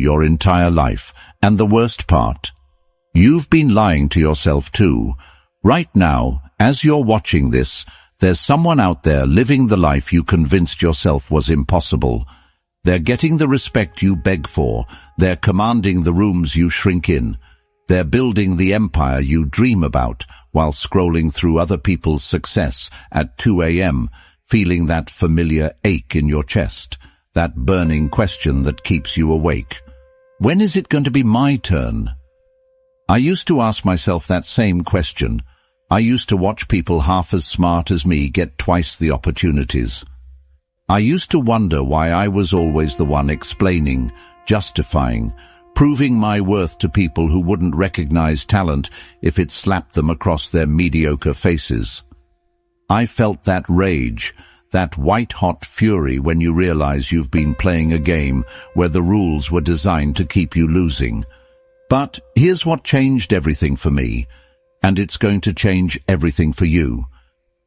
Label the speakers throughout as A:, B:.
A: your entire life. And the worst part, you've been lying to yourself too. Right now, as you're watching this, there's someone out there living the life you convinced yourself was impossible. They're getting the respect you beg for. They're commanding the rooms you shrink in. They're building the empire you dream about while scrolling through other people's success at 2 a.m., feeling that familiar ache in your chest, that burning question that keeps you awake. When is it going to be my turn? I used to ask myself that same question. I used to watch people half as smart as me get twice the opportunities. I used to wonder why I was always the one explaining, justifying, proving my worth to people who wouldn't recognize talent if it slapped them across their mediocre faces. I felt that rage, that white-hot fury when you realize you've been playing a game where the rules were designed to keep you losing. But here's what changed everything for me, and it's going to change everything for you.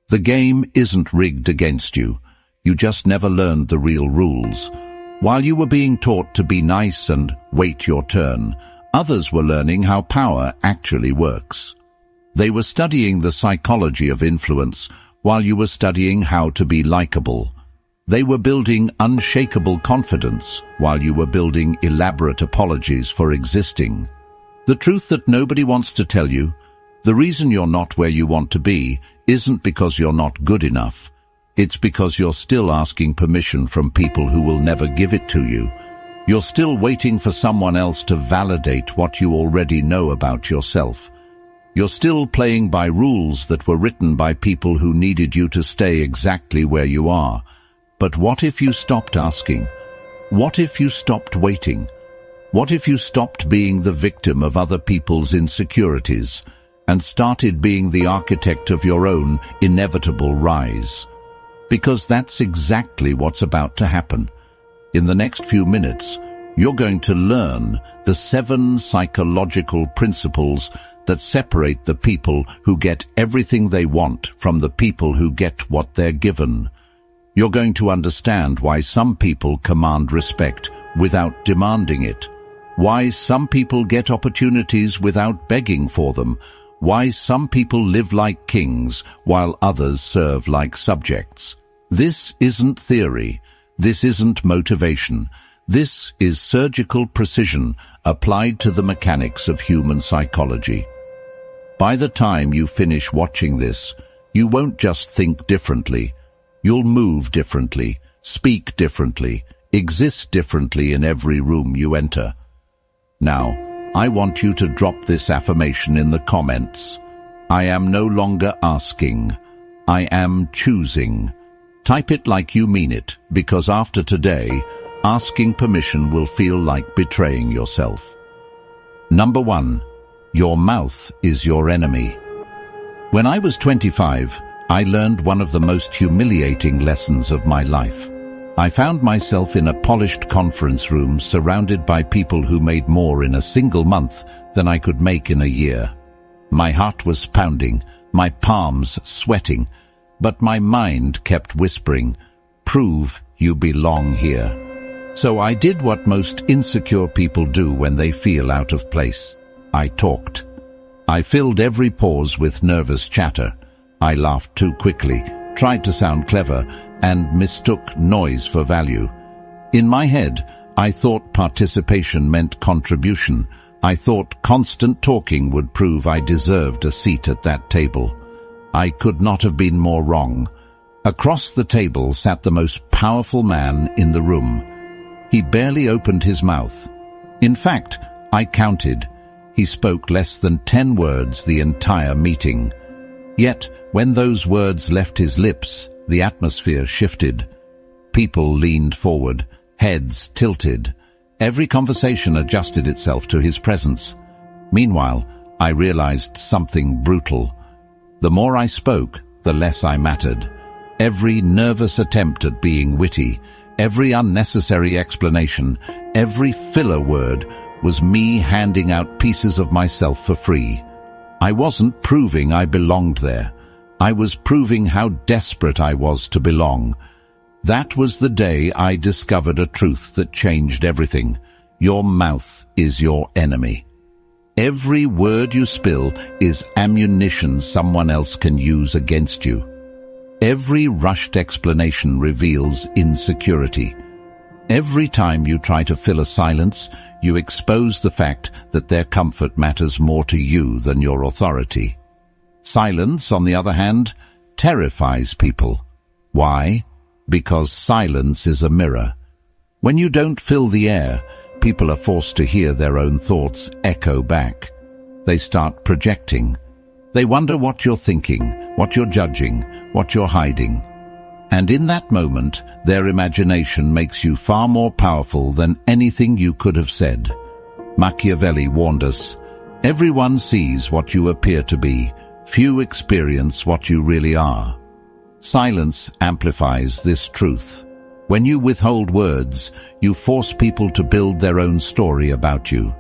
A: The game isn't rigged against you. You just never learned the real rules. While you were being taught to be nice and wait your turn, others were learning how power actually works. They were studying the psychology of influence while you were studying how to be likable. They were building unshakable confidence while you were building elaborate apologies for existing. The truth that nobody wants to tell you, the reason you're not where you want to be, isn't because you're not good enough. It's because you're still asking permission from people who will never give it to you. You're still waiting for someone else to validate what you already know about yourself. You're still playing by rules that were written by people who needed you to stay exactly where you are. But what if you stopped asking? What if you stopped waiting? What if you stopped being the victim of other people's insecurities and started being the architect of your own inevitable rise? Because that's exactly what's about to happen. In the next few minutes, you're going to learn the 7 psychological principles that separate the people who get everything they want from the people who get what they're given. You're going to understand why some people command respect without demanding it, why some people get opportunities without begging for them, why some people live like kings while others serve like subjects. This isn't theory. This isn't motivation. This is surgical precision applied to the mechanics of human psychology. By the time you finish watching this, you won't just think differently. You'll move differently, speak differently, exist differently in every room you enter. Now, I want you to drop this affirmation in the comments. I am no longer asking. I am choosing. Type it like you mean it, because after today, asking permission will feel like betraying yourself. Number 1. Your mouth is your enemy. When I was 25, I learned one of the most humiliating lessons of my life. I found myself in a polished conference room surrounded by people who made more in a single month than I could make in a year. My heart was pounding, my palms sweating, but my mind kept whispering, "Prove you belong here." So I did what most insecure people do when they feel out of place. I talked. I filled every pause with nervous chatter. I laughed too quickly, tried to sound clever, and mistook noise for value. In my head, I thought participation meant contribution. I thought constant talking would prove I deserved a seat at that table. I could not have been more wrong. Across the table sat the most powerful man in the room. He barely opened his mouth. In fact, I counted. He spoke less than 10 words the entire meeting. Yet, when those words left his lips, the atmosphere shifted. People leaned forward, heads tilted. Every conversation adjusted itself to his presence. Meanwhile, I realized something brutal. The more I spoke, the less I mattered. Every nervous attempt at being witty, every unnecessary explanation, every filler word was me handing out pieces of myself for free. I wasn't proving I belonged there. I was proving how desperate I was to belong. That was the day I discovered a truth that changed everything. Your mouth is your enemy. Every word you spill is ammunition someone else can use against you. Every rushed explanation reveals insecurity. Every time you try to fill a silence, you expose the fact that their comfort matters more to you than your authority. Silence, on the other hand, terrifies people. Why? Because silence is a mirror. When you don't fill the air, people are forced to hear their own thoughts echo back. They start projecting. They wonder what you're thinking, what you're judging, what you're hiding. And in that moment, their imagination makes you far more powerful than anything you could have said. Machiavelli warned us, everyone sees what you appear to be, few experience what you really are. Silence amplifies this truth. When you withhold words, you force people to build their own story about you.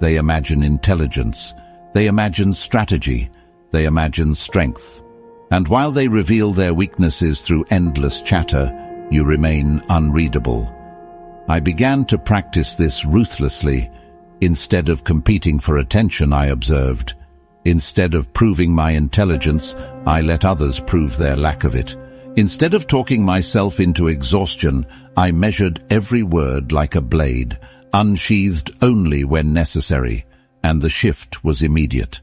A: They imagine intelligence. They imagine strategy. They imagine strength. And while they reveal their weaknesses through endless chatter, you remain unreadable. I began to practice this ruthlessly. Instead of competing for attention, I observed. Instead of proving my intelligence, I let others prove their lack of it. Instead of talking myself into exhaustion, I measured every word like a blade, unsheathed only when necessary, and the shift was immediate.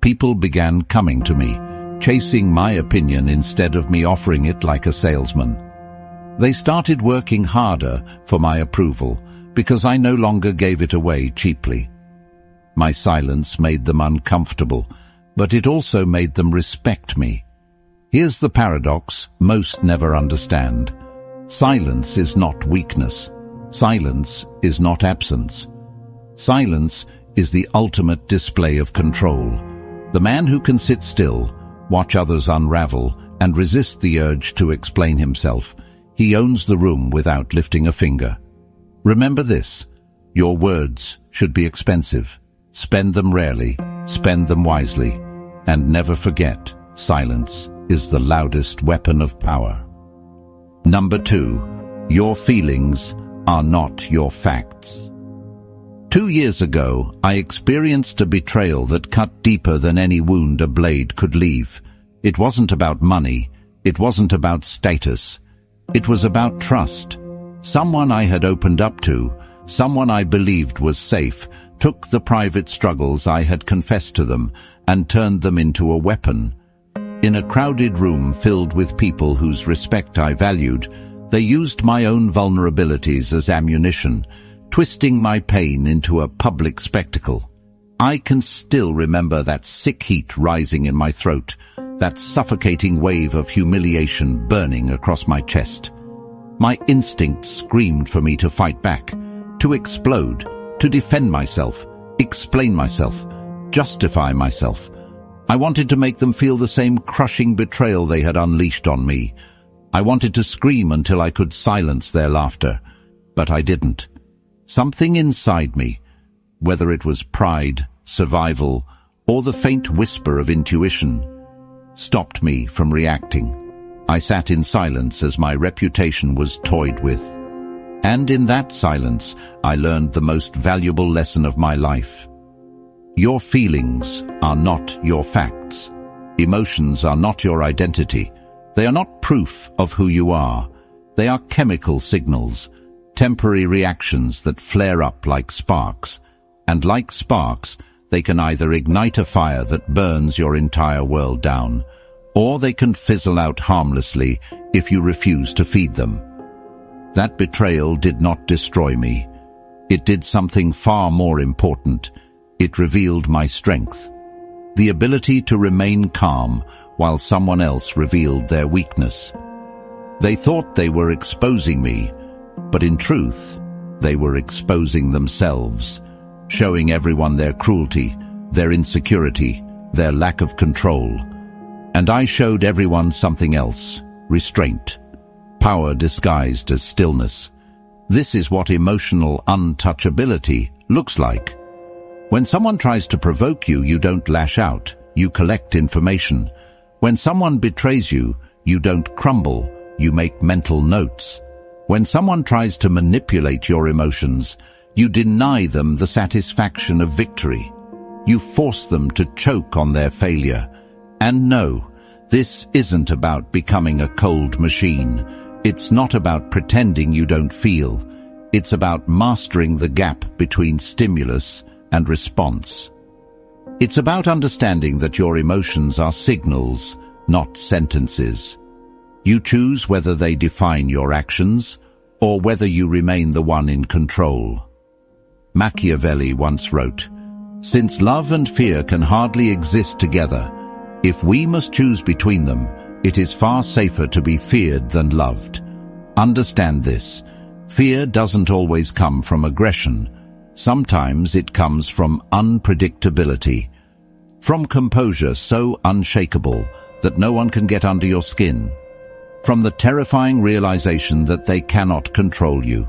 A: People began coming to me, chasing my opinion instead of me offering it like a salesman. They started working harder for my approval, because I no longer gave it away cheaply. My silence made them uncomfortable, but it also made them respect me. Here's the paradox most never understand. Silence is not weakness. Silence is not absence. Silence is the ultimate display of control. The man who can sit still, watch others unravel, and resist the urge to explain himself, he owns the room without lifting a finger. Remember this, your words should be expensive. Spend them rarely, spend them wisely, and never forget, silence is the loudest weapon of power. Number 2, your feelings are not your facts. 2 years ago, I experienced a betrayal that cut deeper than any wound a blade could leave. It wasn't about money. It wasn't about status. It was about trust. Someone I had opened up to, someone I believed was safe, took the private struggles I had confessed to them and turned them into a weapon. In a crowded room filled with people whose respect I valued, they used my own vulnerabilities as ammunition, twisting my pain into a public spectacle. I can still remember that sick heat rising in my throat, that suffocating wave of humiliation burning across my chest. My instincts screamed for me to fight back, to explode, to defend myself, explain myself, justify myself. I wanted to make them feel the same crushing betrayal they had unleashed on me. I wanted to scream until I could silence their laughter, but I didn't. Something inside me, whether it was pride, survival, or the faint whisper of intuition, stopped me from reacting. I sat in silence as my reputation was toyed with. And in that silence, I learned the most valuable lesson of my life. Your feelings are not your facts. Emotions are not your identity. They are not proof of who you are. They are chemical signals, temporary reactions that flare up like sparks. And like sparks, they can either ignite a fire that burns your entire world down, or they can fizzle out harmlessly if you refuse to feed them. That betrayal did not destroy me. It did something far more important. It revealed my strength, the ability to remain calm while someone else revealed their weakness. They thought they were exposing me, but in truth, they were exposing themselves, showing everyone their cruelty, their insecurity, their lack of control. And I showed everyone something else, restraint, power disguised as stillness. This is what emotional untouchability looks like. When someone tries to provoke you, you don't lash out, you collect information. When someone betrays you, you don't crumble, you make mental notes. When someone tries to manipulate your emotions, You deny them the satisfaction of victory. You force them to choke on their failure. And no, this isn't about becoming a cold machine. It's not about pretending you don't feel. It's about mastering the gap between stimulus and response. It's about understanding that your emotions are signals, not sentences. You choose whether they define your actions or whether you remain the one in control. Machiavelli once wrote, "Since love and fear can hardly exist together, if we must choose between them, it is far safer to be feared than loved." Understand this. Fear doesn't always come from aggression. Sometimes it comes from unpredictability, from composure so unshakable that no one can get under your skin, from the terrifying realization that they cannot control you.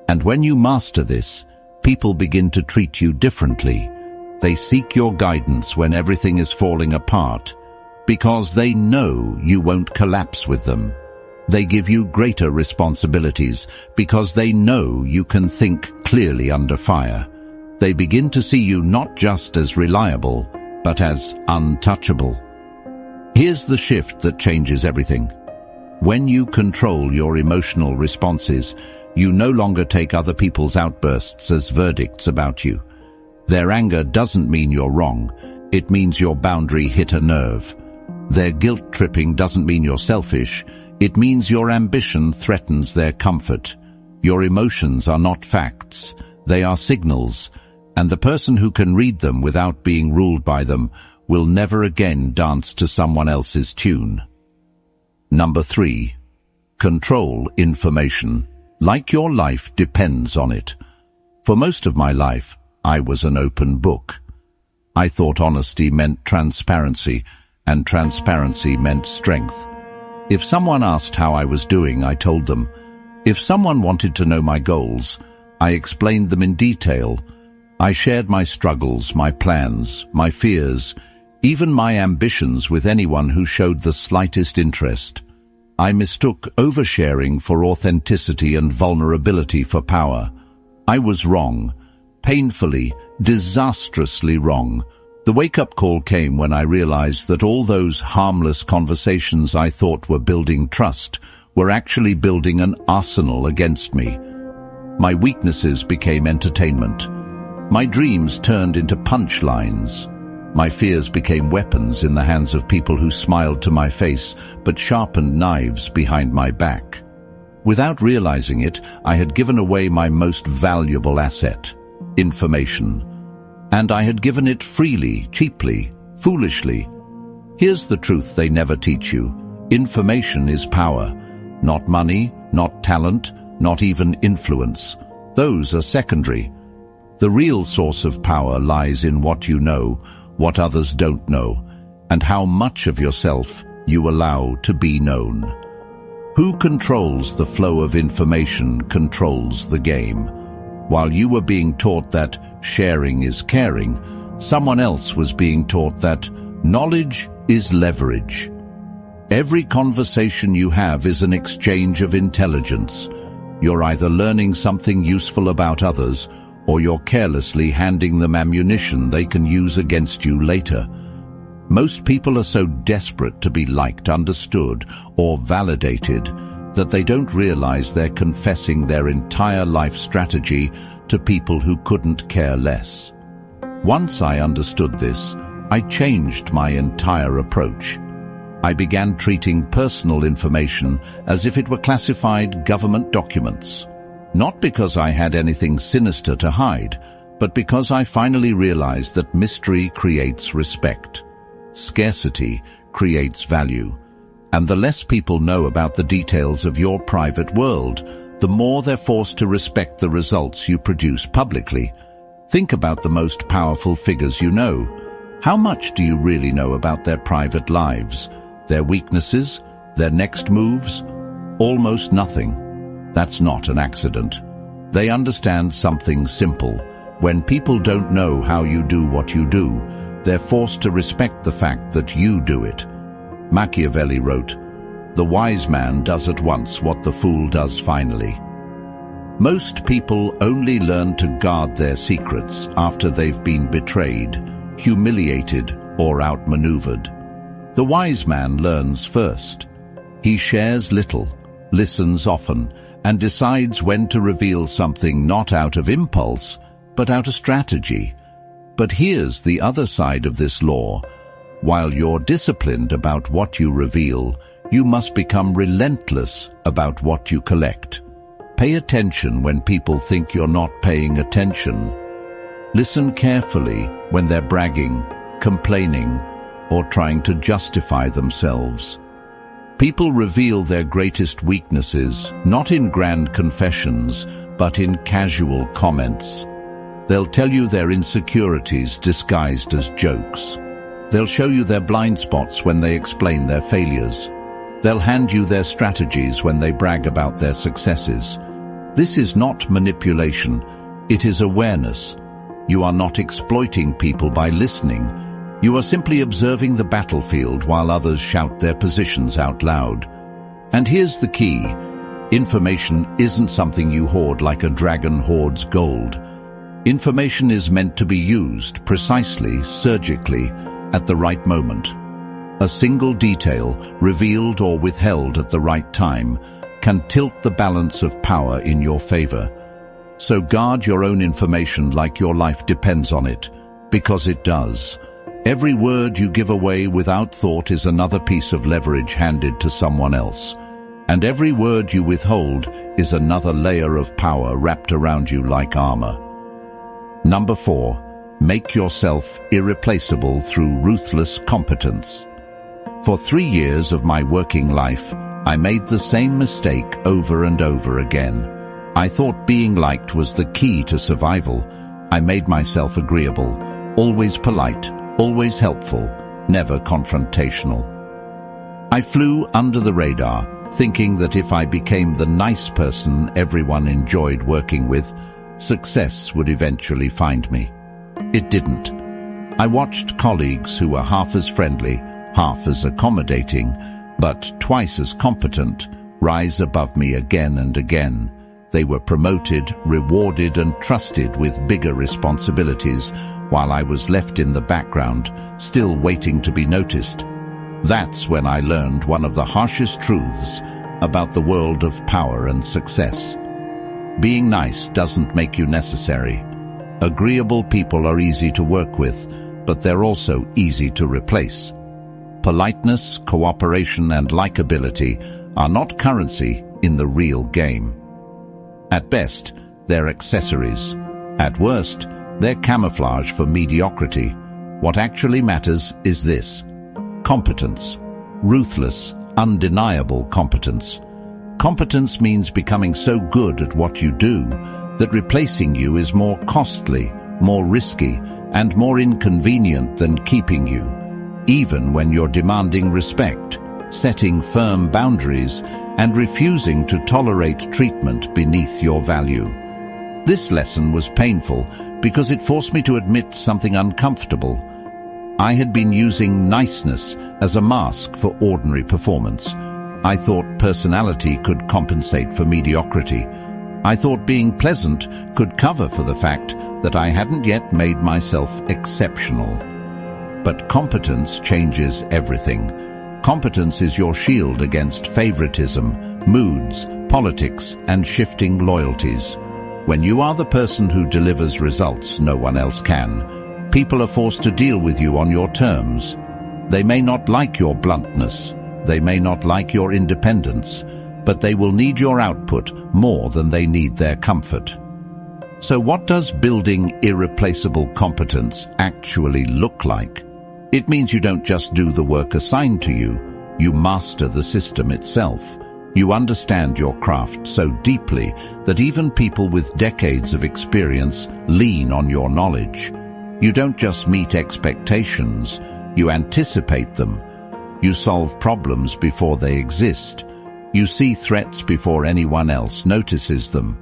A: And when you master this, people begin to treat you differently. They seek your guidance when everything is falling apart, because they know you won't collapse with them. They give you greater responsibilities because they know you can think clearly under fire. They begin to see you not just as reliable, but as untouchable. Here's the shift that changes everything. When you control your emotional responses, you no longer take other people's outbursts as verdicts about you. Their anger doesn't mean you're wrong. It means your boundary hit a nerve. Their guilt-tripping doesn't mean you're selfish. It means your ambition threatens their comfort. Your emotions are not facts. They are signals, and the person who can read them without being ruled by them will never again dance to someone else's tune. Number 3. Control information. Like your life depends on it. For most of my life, I was an open book. I thought honesty meant transparency, and transparency meant strength. If someone asked how I was doing, I told them. If someone wanted to know my goals, I explained them in detail. I shared my struggles, my plans, my fears, even my ambitions with anyone who showed the slightest interest. I mistook oversharing for authenticity and vulnerability for power. I was wrong, painfully, disastrously wrong. The wake-up call came when I realized that all those harmless conversations I thought were building trust were actually building an arsenal against me. My weaknesses became entertainment. My dreams turned into punchlines. My fears became weapons in the hands of people who smiled to my face but sharpened knives behind my back. Without realizing it, I had given away my most valuable asset, information. And I had given it freely, cheaply, foolishly. Here's the truth they never teach you. Information is power. Not money, not talent, not even influence. Those are secondary. The real source of power lies in what you know, what others don't know, and how much of yourself you allow to be known. Who controls the flow of information controls the game. While you were being taught that sharing is caring, someone else was being taught that knowledge is leverage. Every conversation you have is an exchange of intelligence. You're either learning something useful about others, or you're carelessly handing them ammunition they can use against you later. Most people are so desperate to be liked, understood, or validated that they don't realize they're confessing their entire life strategy to people who couldn't care less. Once I understood this, I changed my entire approach. I began treating personal information as if it were classified government documents. Not because I had anything sinister to hide, but because I finally realized that mystery creates respect. Scarcity creates value. And the less people know about the details of your private world, the more they're forced to respect the results you produce publicly. Think about the most powerful figures you know. How much do you really know about their private lives, their weaknesses, their next moves? Almost nothing. That's not an accident. They understand something simple. When people don't know how you do what you do, they're forced to respect the fact that you do it. Machiavelli wrote, "The wise man does at once what the fool does finally." Most people only learn to guard their secrets after they've been betrayed, humiliated, or outmaneuvered. The wise man learns first. He shares little, listens often, and decides when to reveal something not out of impulse, but out of strategy. But here's the other side of this law. While you're disciplined about what you reveal, you must become relentless about what you collect. Pay attention when people think you're not paying attention. Listen carefully when they're bragging, complaining, or trying to justify themselves. People reveal their greatest weaknesses, not in grand confessions, but in casual comments. They'll tell you their insecurities disguised as jokes. They'll show you their blind spots when they explain their failures. They'll hand you their strategies when they brag about their successes. This is not manipulation, it is awareness. You are not exploiting people by listening. You are simply observing the battlefield while others shout their positions out loud. And here's the key. Information isn't something you hoard like a dragon hoards gold. Information is meant to be used precisely, surgically, at the right moment. A single detail, revealed or withheld at the right time, can tilt the balance of power in your favor. So guard your own information like your life depends on it, because it does. Every word you give away without thought is another piece of leverage handed to someone else. And every word you withhold is another layer of power wrapped around you like armor. Number 4. Make yourself irreplaceable through ruthless competence. For 3 years of my working life, I made the same mistake over and over again. I thought being liked was the key to survival. I made myself agreeable, always polite, always helpful, never confrontational. I flew under the radar, thinking that if I became the nice person everyone enjoyed working with, success would eventually find me. It didn't. I watched colleagues who were half as friendly, half as accommodating, but twice as competent, rise above me again and again. They were promoted, rewarded, and trusted with bigger responsibilities, while I was left in the background, still waiting to be noticed. That's when I learned one of the harshest truths about the world of power and success. Being nice doesn't make you necessary. Agreeable people are easy to work with, but they're also easy to replace. Politeness, cooperation, and likability are not currency in the real game. At best, they're accessories. At worst, they're camouflage for mediocrity. What actually matters is this: competence. Ruthless, undeniable competence. Competence means becoming so good at what you do that replacing you is more costly, more risky, and more inconvenient than keeping you, even when you're demanding respect, setting firm boundaries, and refusing to tolerate treatment beneath your value. This lesson was painful because it forced me to admit something uncomfortable. I had been using niceness as a mask for ordinary performance. I thought personality could compensate for mediocrity. I thought being pleasant could cover for the fact that I hadn't yet made myself exceptional. But competence changes everything. Competence is your shield against favoritism, moods, politics, and shifting loyalties. When you are the person who delivers results no one else can, people are forced to deal with you on your terms. They may not like your bluntness, they may not like your independence, but they will need your output more than they need their comfort. So what does building irreplaceable competence actually look like? It means you don't just do the work assigned to you, you master the system itself. You understand your craft so deeply that even people with decades of experience lean on your knowledge. You don't just meet expectations, you anticipate them. You solve problems before they exist. You see threats before anyone else notices them.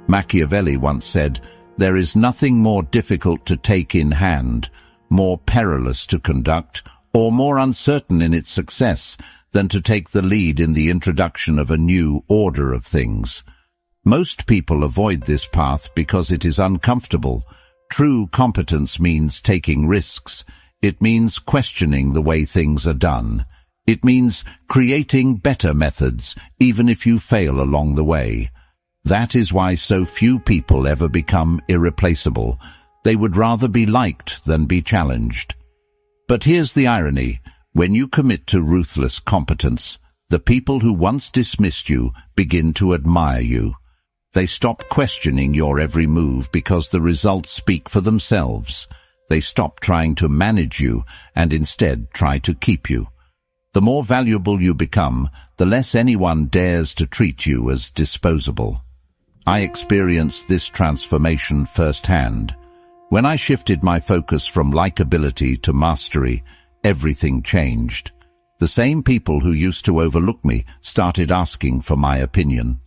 A: Machiavelli once said, "There is nothing more difficult to take in hand, more perilous to conduct, or more uncertain in its success than to take the lead in the introduction of a new order of things." Most people avoid this path because it is uncomfortable. True competence means taking risks. It means questioning the way things are done. It means creating better methods, even if you fail along the way. That is why so few people ever become irreplaceable. They would rather be liked than be challenged. But here's the irony. When you commit to ruthless competence, the people who once dismissed you begin to admire you. They stop questioning your every move because the results speak for themselves. They stop trying to manage you and instead try to keep you. The more valuable you become, the less anyone dares to treat you as disposable. I experienced this transformation firsthand. When I shifted my focus from likability to mastery, everything changed. The same people who used to overlook me started asking for my opinion.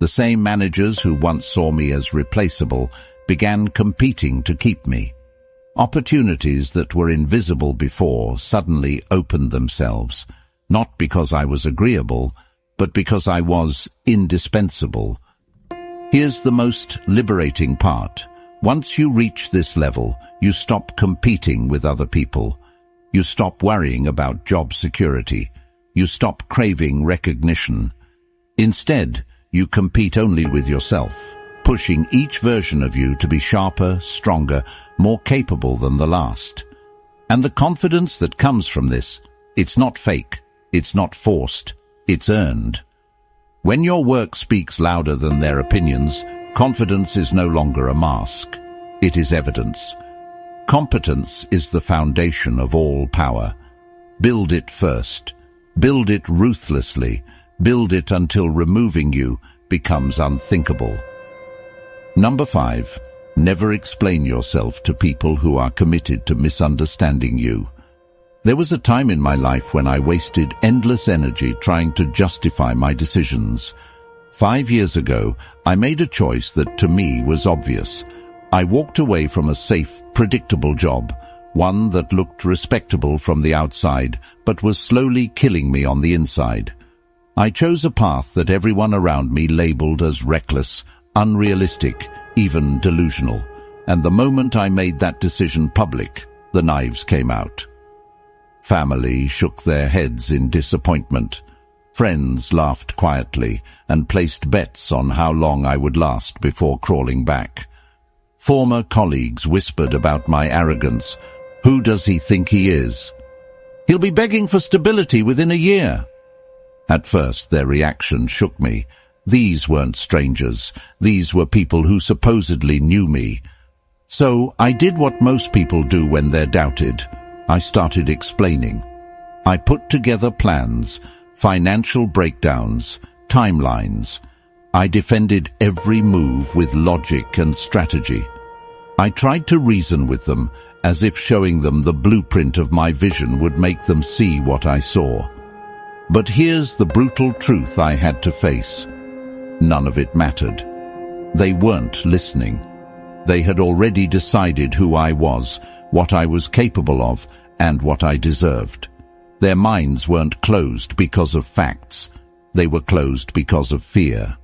A: The same managers who once saw me as replaceable began competing to keep me. Opportunities that were invisible before suddenly opened themselves, not because I was agreeable, but because I was indispensable. Here's the most liberating part. Once you reach this level, you stop competing with other people. You stop worrying about job security. You stop craving recognition. Instead, you compete only with yourself, pushing each version of you to be sharper, stronger, more capable than the last. And the confidence that comes from this, it's not fake, it's not forced, it's earned. When your work speaks louder than their opinions, confidence is no longer a mask. It is evidence. Competence is the foundation of all power. Build it first. Build it ruthlessly. Build it until removing you becomes unthinkable. Number 5. Never explain yourself to people who are committed to misunderstanding you. There was a time in my life when I wasted endless energy trying to justify my decisions. 5 years ago, I made a choice that to me was obvious. I walked away from a safe, predictable job, one that looked respectable from the outside, but was slowly killing me on the inside. I chose a path that everyone around me labeled as reckless, unrealistic, even delusional. And the moment I made that decision public, the knives came out. Family shook their heads in disappointment. Friends laughed quietly and placed bets on how long I would last before crawling back. Former colleagues whispered about my arrogance. Who does he think he is? He'll be begging for stability within a year. At first, their reaction shook me. These weren't strangers. These were people who supposedly knew me. So I did what most people do when they're doubted. I started explaining. I put together plans, financial breakdowns, timelines. I defended every move with logic and strategy. I tried to reason with them, as if showing them the blueprint of my vision would make them see what I saw. But here's the brutal truth I had to face. None of it mattered. They weren't listening. They had already decided who I was, what I was capable of, and what I deserved. Their minds weren't closed because of facts. They were closed because of fear.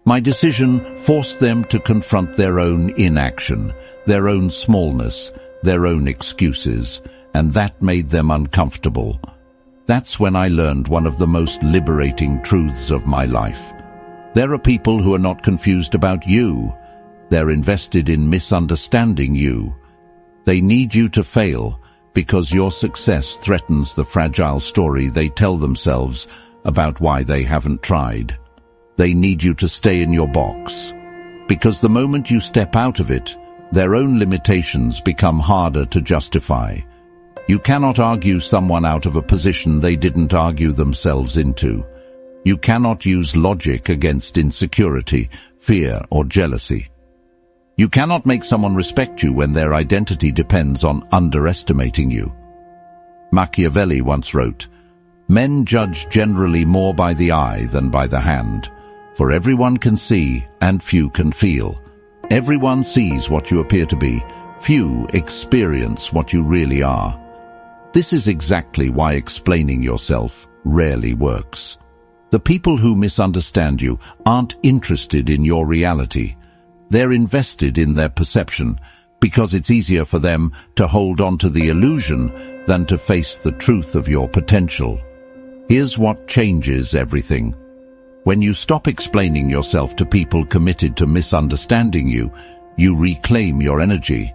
A: My decision forced them to confront their own inaction, their own smallness, their own excuses, and that made them uncomfortable. That's when I learned one of the most liberating truths of my life. There are people who are not confused about you. They're invested in misunderstanding you. They need you to fail because your success threatens the fragile story they tell themselves about why they haven't tried. They need you to stay in your box, because the moment you step out of it, their own limitations become harder to justify. You cannot argue someone out of a position they didn't argue themselves into. You cannot use logic against insecurity, fear, or jealousy. You cannot make someone respect you when their identity depends on underestimating you. Machiavelli once wrote, "Men judge generally more by the eye than by the hand, for everyone can see and few can feel. Everyone sees what you appear to be, few experience what you really are." This is exactly why explaining yourself rarely works. The people who misunderstand you aren't interested in your reality. They're invested in their perception because it's easier for them to hold on to the illusion than to face the truth of your potential. Here's what changes everything. When you stop explaining yourself to people committed to misunderstanding you, you reclaim your energy.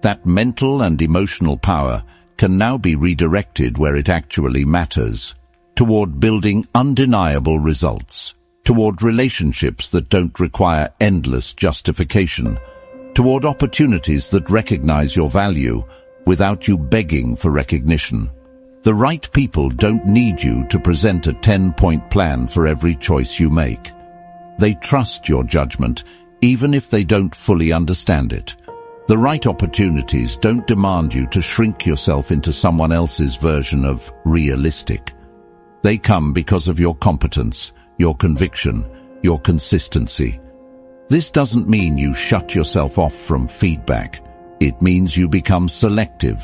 A: That mental and emotional power can now be redirected where it actually matters, toward building undeniable results, toward relationships that don't require endless justification, toward opportunities that recognize your value without you begging for recognition. The right people don't need you to present a 10-point plan for every choice you make. They trust your judgment, even if they don't fully understand it. The right opportunities don't demand you to shrink yourself into someone else's version of realistic. They come because of your competence, your conviction, your consistency. This doesn't mean you shut yourself off from feedback. It means you become selective.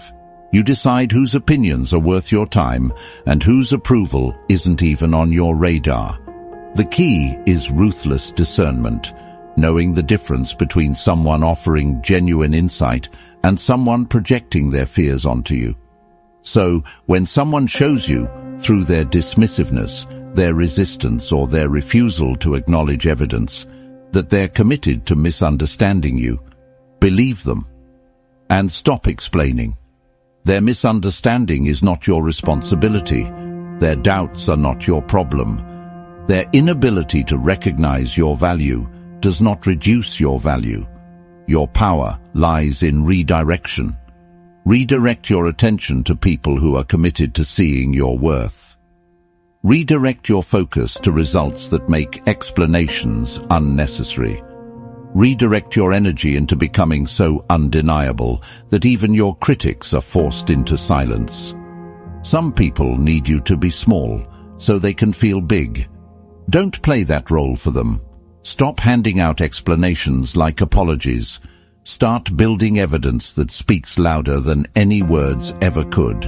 A: You decide whose opinions are worth your time and whose approval isn't even on your radar. The key is ruthless discernment, knowing the difference between someone offering genuine insight and someone projecting their fears onto you. So, when someone shows you, through their dismissiveness, their resistance, or their refusal to acknowledge evidence, that they're committed to misunderstanding you, believe them. And stop explaining. Their misunderstanding is not your responsibility. Their doubts are not your problem. Their inability to recognize your value does not reduce your value. Your power lies in redirection. Redirect your attention to people who are committed to seeing your worth. Redirect your focus to results that make explanations unnecessary. Redirect your energy into becoming so undeniable that even your critics are forced into silence. Some people need you to be small so they can feel big. Don't play that role for them. Stop handing out explanations like apologies. Start building evidence that speaks louder than any words ever could.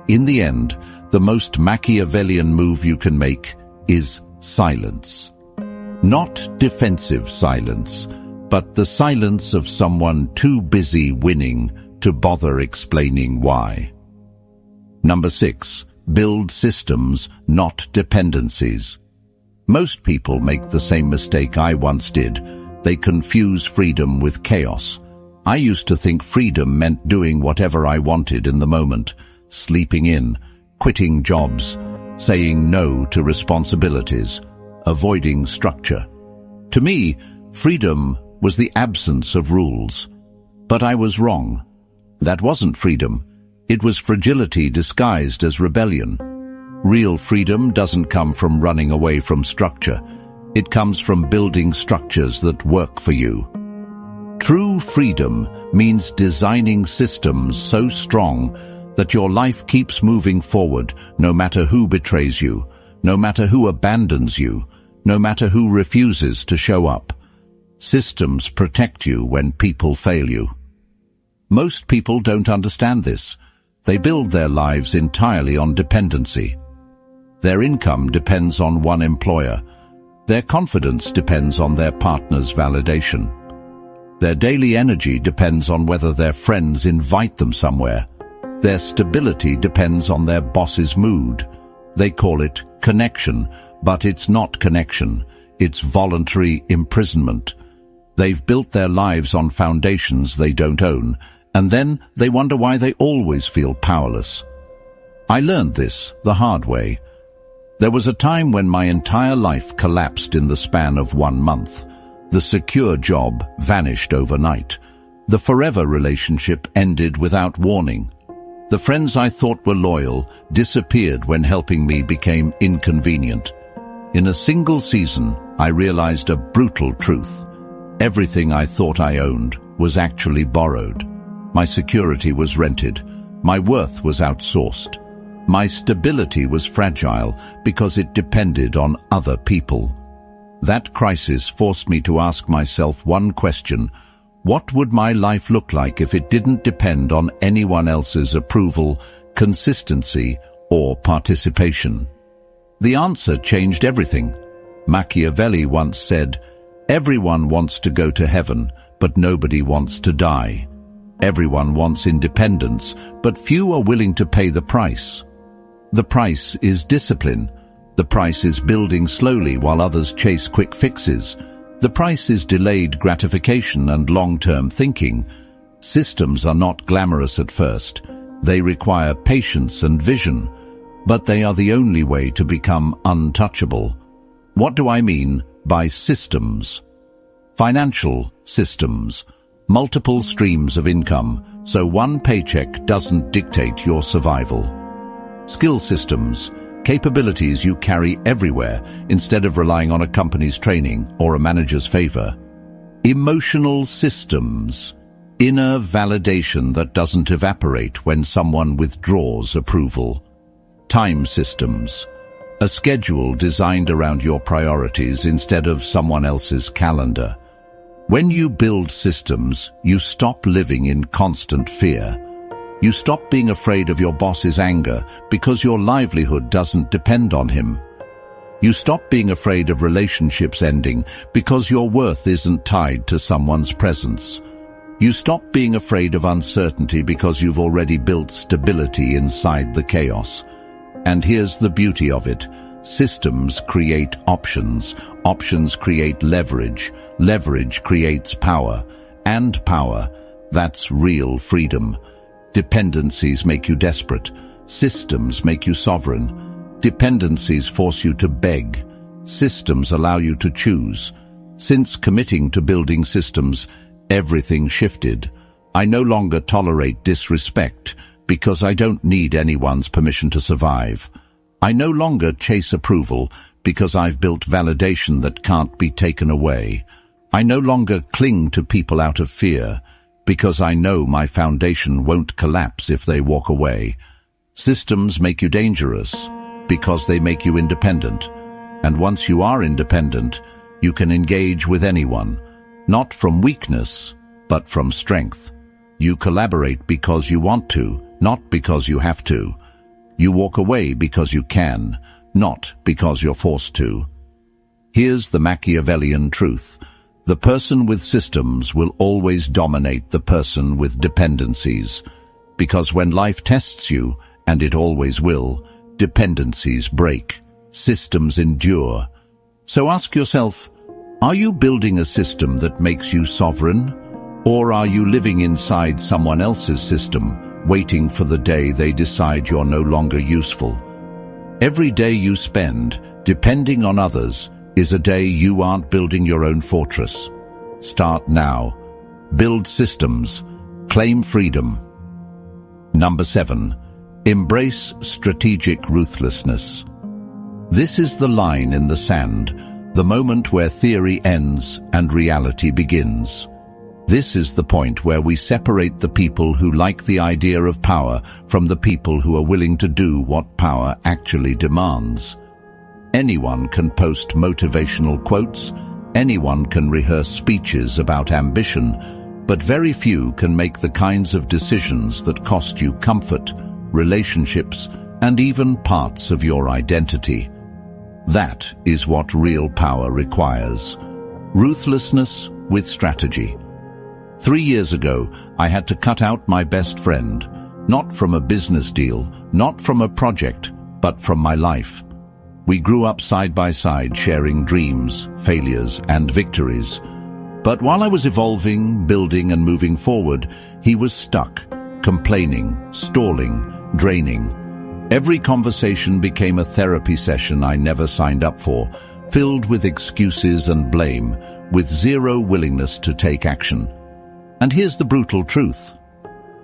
A: In the end, the most Machiavellian move you can make is silence. Not defensive silence, but the silence of someone too busy winning to bother explaining why. Number 6. Build systems, not dependencies. Most people make the same mistake I once did. They confuse freedom with chaos. I used to think freedom meant doing whatever I wanted in the moment, sleeping in, quitting jobs, saying no to responsibilities, avoiding structure. To me, freedom was the absence of rules. But I was wrong. That wasn't freedom. It was fragility disguised as rebellion. Real freedom doesn't come from running away from structure. It comes from building structures that work for you. True freedom means designing systems so strong that your life keeps moving forward no matter who betrays you, no matter who abandons you, no matter who refuses to show up. Systems protect you when people fail you. Most people don't understand this. They build their lives entirely on dependency. Their income depends on one employer. Their confidence depends on their partner's validation. Their daily energy depends on whether their friends invite them somewhere. Their stability depends on their boss's mood. They call it connection, but it's not connection. It's voluntary imprisonment. They've built their lives on foundations they don't own, and then they wonder why they always feel powerless. I learned this the hard way. There was a time when my entire life collapsed in the span of 1 month. The secure job vanished overnight. The forever relationship ended without warning. The friends I thought were loyal disappeared when helping me became inconvenient. In a single season, I realized a brutal truth. Everything I thought I owned was actually borrowed. My security was rented. My worth was outsourced. My stability was fragile because it depended on other people. That crisis forced me to ask myself one question: what would my life look like if it didn't depend on anyone else's approval, consistency, or participation? The answer changed everything. Machiavelli once said, "Everyone wants to go to heaven, but nobody wants to die. Everyone wants independence, but few are willing to pay the price. The price is discipline. The price is building slowly while others chase quick fixes. The price is delayed gratification and long-term thinking. Systems are not glamorous at first. They require patience and vision, but they are the only way to become untouchable." What do I mean by systems? Financial systems. Multiple streams of income, so one paycheck doesn't dictate your survival. Skill systems. Capabilities you carry everywhere instead of relying on a company's training or a manager's favor. Emotional systems. Inner validation that doesn't evaporate when someone withdraws approval. Time systems. A schedule designed around your priorities instead of someone else's calendar. When you build systems, you stop living in constant fear. You stop being afraid of your boss's anger because your livelihood doesn't depend on him. You stop being afraid of relationships ending because your worth isn't tied to someone's presence. You stop being afraid of uncertainty because you've already built stability inside the chaos. And here's the beauty of it. Systems create options. Options create leverage. Leverage creates power. And power, that's real freedom. Dependencies make you desperate. Systems make you sovereign. Dependencies force you to beg. Systems allow you to choose. Since committing to building systems, everything shifted. I no longer tolerate disrespect because I don't need anyone's permission to survive. I no longer chase approval because I've built validation that can't be taken away. I no longer cling to people out of fear because I know my foundation won't collapse if they walk away. Systems make you dangerous because they make you independent. And once you are independent, you can engage with anyone, not from weakness, but from strength. You collaborate because you want to, not because you have to. You walk away because you can, not because you're forced to. Here's the Machiavellian truth. The person with systems will always dominate the person with dependencies. Because when life tests you, and it always will, dependencies break, systems endure. So ask yourself, are you building a system that makes you sovereign? Or are you living inside someone else's system, waiting for the day they decide you're no longer useful? Every day you spend depending on others is a day you aren't building your own fortress. Start now. Build systems. Claim freedom. Number 7. Embrace strategic ruthlessness. This is the line in the sand, the moment where theory ends and reality begins. This is the point where we separate the people who like the idea of power from the people who are willing to do what power actually demands. Anyone can post motivational quotes, anyone can rehearse speeches about ambition, but very few can make the kinds of decisions that cost you comfort, relationships, and even parts of your identity. That is what real power requires. Ruthlessness with strategy. 3 years ago, I had to cut out my best friend, not from a business deal, not from a project, but from my life. We grew up side by side, sharing dreams, failures, and victories. But while I was evolving, building, and moving forward, he was stuck, complaining, stalling, draining. Every conversation became a therapy session I never signed up for, filled with excuses and blame, with zero willingness to take action. And here's the brutal truth.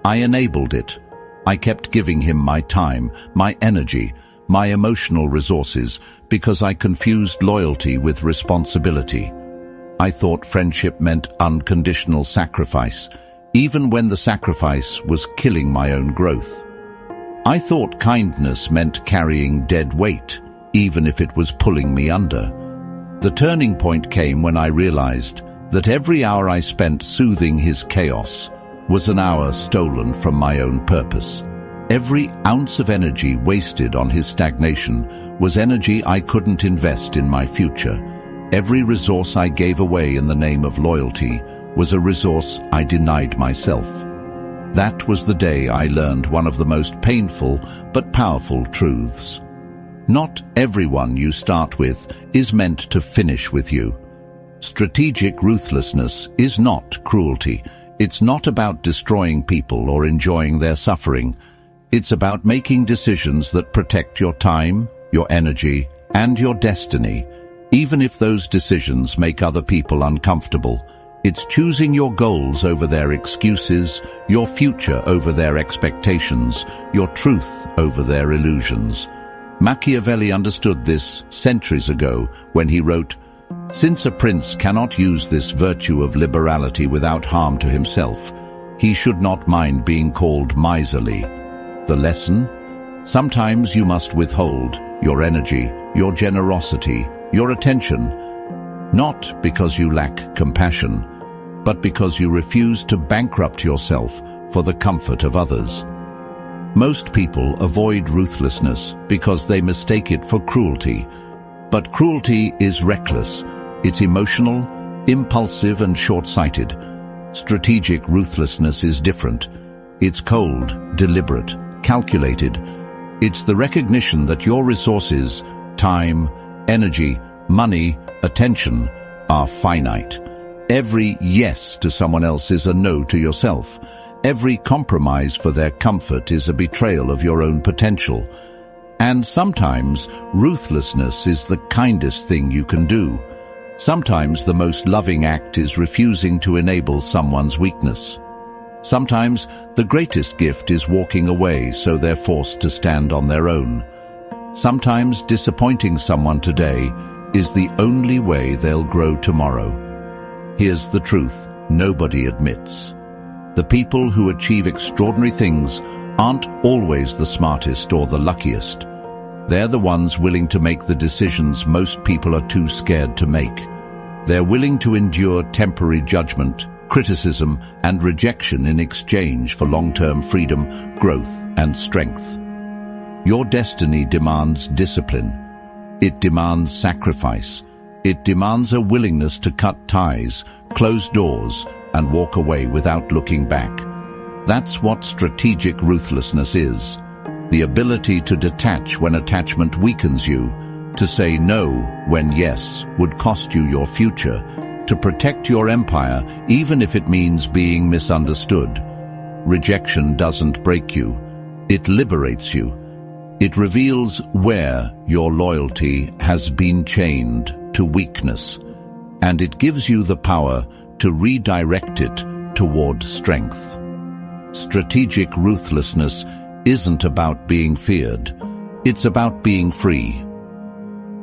A: I enabled it. I kept giving him my time, my energy, my emotional resources, because I confused loyalty with responsibility. I thought friendship meant unconditional sacrifice, even when the sacrifice was killing my own growth. I thought kindness meant carrying dead weight, even if it was pulling me under. The turning point came when I realized that every hour I spent soothing his chaos was an hour stolen from my own purpose. Every ounce of energy wasted on his stagnation was energy I couldn't invest in my future. Every resource I gave away in the name of loyalty was a resource I denied myself. That was the day I learned one of the most painful but powerful truths. Not everyone you start with is meant to finish with you. Strategic ruthlessness is not cruelty. It's not about destroying people or enjoying their suffering. It's about making decisions that protect your time, your energy, and your destiny, even if those decisions make other people uncomfortable. It's choosing your goals over their excuses, your future over their expectations, your truth over their illusions. Machiavelli understood this centuries ago when he wrote, "Since a prince cannot use this virtue of liberality without harm to himself, he should not mind being called miserly." The lesson? Sometimes you must withhold your energy, your generosity, your attention, not because you lack compassion, but because you refuse to bankrupt yourself for the comfort of others. Most people avoid ruthlessness because they mistake it for cruelty. But cruelty is reckless. It's emotional, impulsive, and short-sighted. Strategic ruthlessness is different. It's cold, deliberate, calculated. It's the recognition that your resources, time, energy, money, attention, are finite. Every yes to someone else is a no to yourself. Every compromise for their comfort is a betrayal of your own potential. And sometimes, ruthlessness is the kindest thing you can do. Sometimes the most loving act is refusing to enable someone's weakness. Sometimes the greatest gift is walking away so they're forced to stand on their own. Sometimes disappointing someone today is the only way they'll grow tomorrow. Here's the truth nobody admits. The people who achieve extraordinary things aren't always the smartest or the luckiest. They're the ones willing to make the decisions most people are too scared to make. They're willing to endure temporary judgment, criticism, and rejection in exchange for long-term freedom, growth, and strength. Your destiny demands discipline. It demands sacrifice. It demands a willingness to cut ties, close doors, and walk away without looking back. That's what strategic ruthlessness is. The ability to detach when attachment weakens you, to say no when yes would cost you your future, to protect your empire even if it means being misunderstood. Rejection doesn't break you. It liberates you. It reveals where your loyalty has been chained to weakness, and it gives you the power to redirect it toward strength. Strategic ruthlessness isn't about being feared. It's about being free.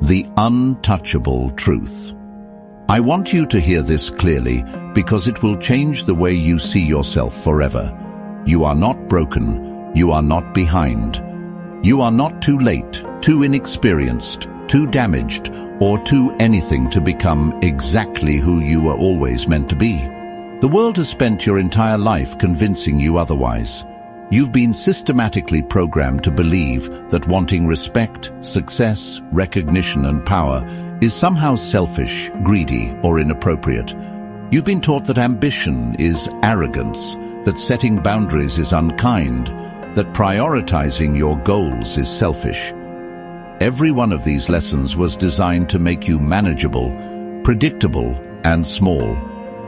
A: The untouchable truth. I want you to hear this clearly because it will change the way you see yourself forever. You are not broken. You are not behind. You are not too late, too inexperienced, too damaged, or too anything to become exactly who you were always meant to be. The world has spent your entire life convincing you otherwise. You've been systematically programmed to believe that wanting respect, success, recognition, and power is somehow selfish, greedy, or inappropriate. You've been taught that ambition is arrogance, that setting boundaries is unkind, that prioritizing your goals is selfish. Every one of these lessons was designed to make you manageable, predictable, and small.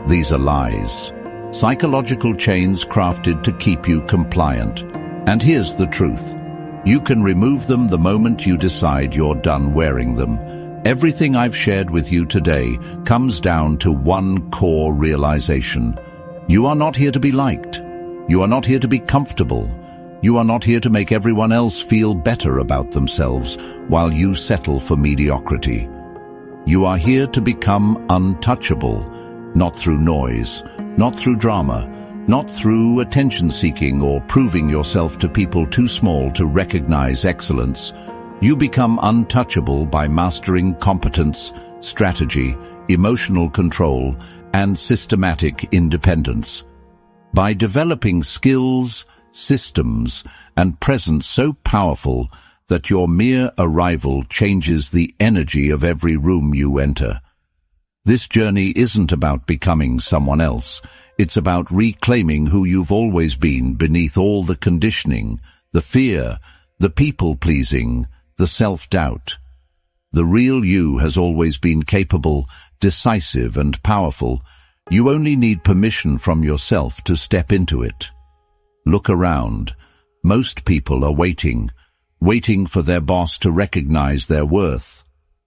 A: These are lies. Psychological chains crafted to keep you compliant. And here's the truth. You can remove them the moment you decide you're done wearing them. Everything I've shared with you today comes down to one core realization. You are not here to be liked. You are not here to be comfortable. You are not here to make everyone else feel better about themselves while you settle for mediocrity. You are here to become untouchable, not through noise, not through drama, not through attention-seeking or proving yourself to people too small to recognize excellence. You become untouchable by mastering competence, strategy, emotional control, and systematic independence. By developing skills, systems, and presence so powerful that your mere arrival changes the energy of every room you enter. This journey isn't about becoming someone else. It's about reclaiming who you've always been beneath all the conditioning, the fear, the people-pleasing, the self-doubt. The real you has always been capable, decisive, and powerful. You only need permission from yourself to step into it. Look around. Most people are waiting for their boss to recognize their worth,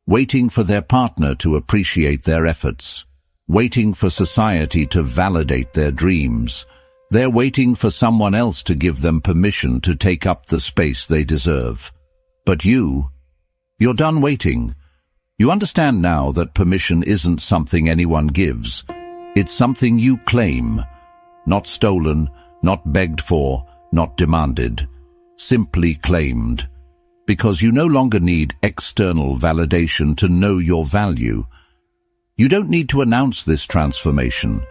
A: waiting for their partner to appreciate their efforts, waiting for society to validate their dreams. They're waiting for someone else to give them permission to take up the space they deserve. But you're done waiting. You understand now that permission isn't something anyone gives. It's something you claim, not stolen, not begged for, not demanded, simply claimed. Because you no longer need external validation to know your value. You don't need to announce this transformation.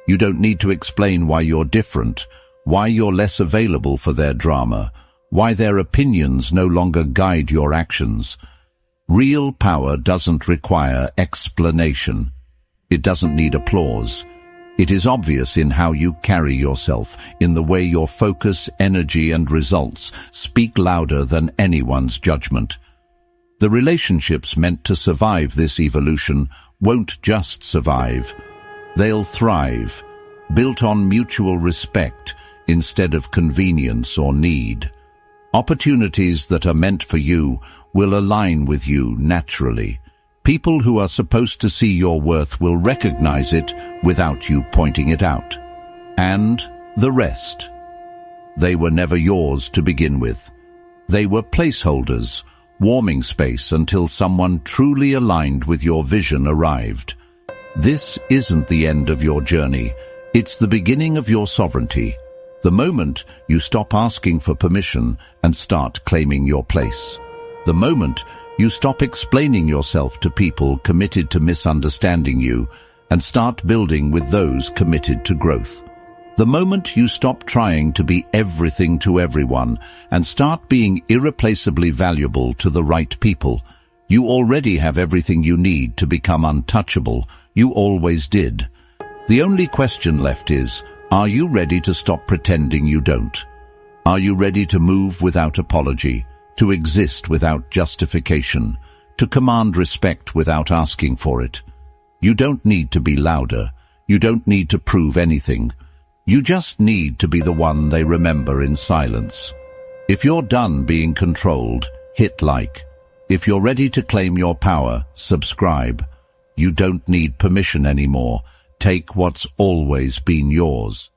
A: You don't need to explain why you're different, why you're less available for their drama, why their opinions no longer guide your actions. Real power doesn't require explanation. It doesn't need applause. It is obvious in how you carry yourself, in the way your focus, energy, and results speak louder than anyone's judgment. The relationships meant to survive this evolution won't just survive. They'll thrive, built on mutual respect instead of convenience or need. Opportunities that are meant for you will align with you naturally. People who are supposed to see your worth will recognize it without you pointing it out. And the rest. They were never yours to begin with. They were placeholders, warming space until someone truly aligned with your vision arrived. This isn't the end of your journey. It's the beginning of your sovereignty. The moment you stop asking for permission and start claiming your place. The moment you stop explaining yourself to people committed to misunderstanding you and start building with those committed to growth. The moment you stop trying to be everything to everyone and start being irreplaceably valuable to the right people. You already have everything you need to become untouchable. You always did. The only question left is, are you ready to stop pretending you don't? Are you ready to move without apology? To exist without justification, to command respect without asking for it. You don't need to be louder. You don't need to prove anything. You just need to be the one they remember in silence. If you're done being controlled, hit like. If you're ready to claim your power, subscribe. You don't need permission anymore. Take what's always been yours.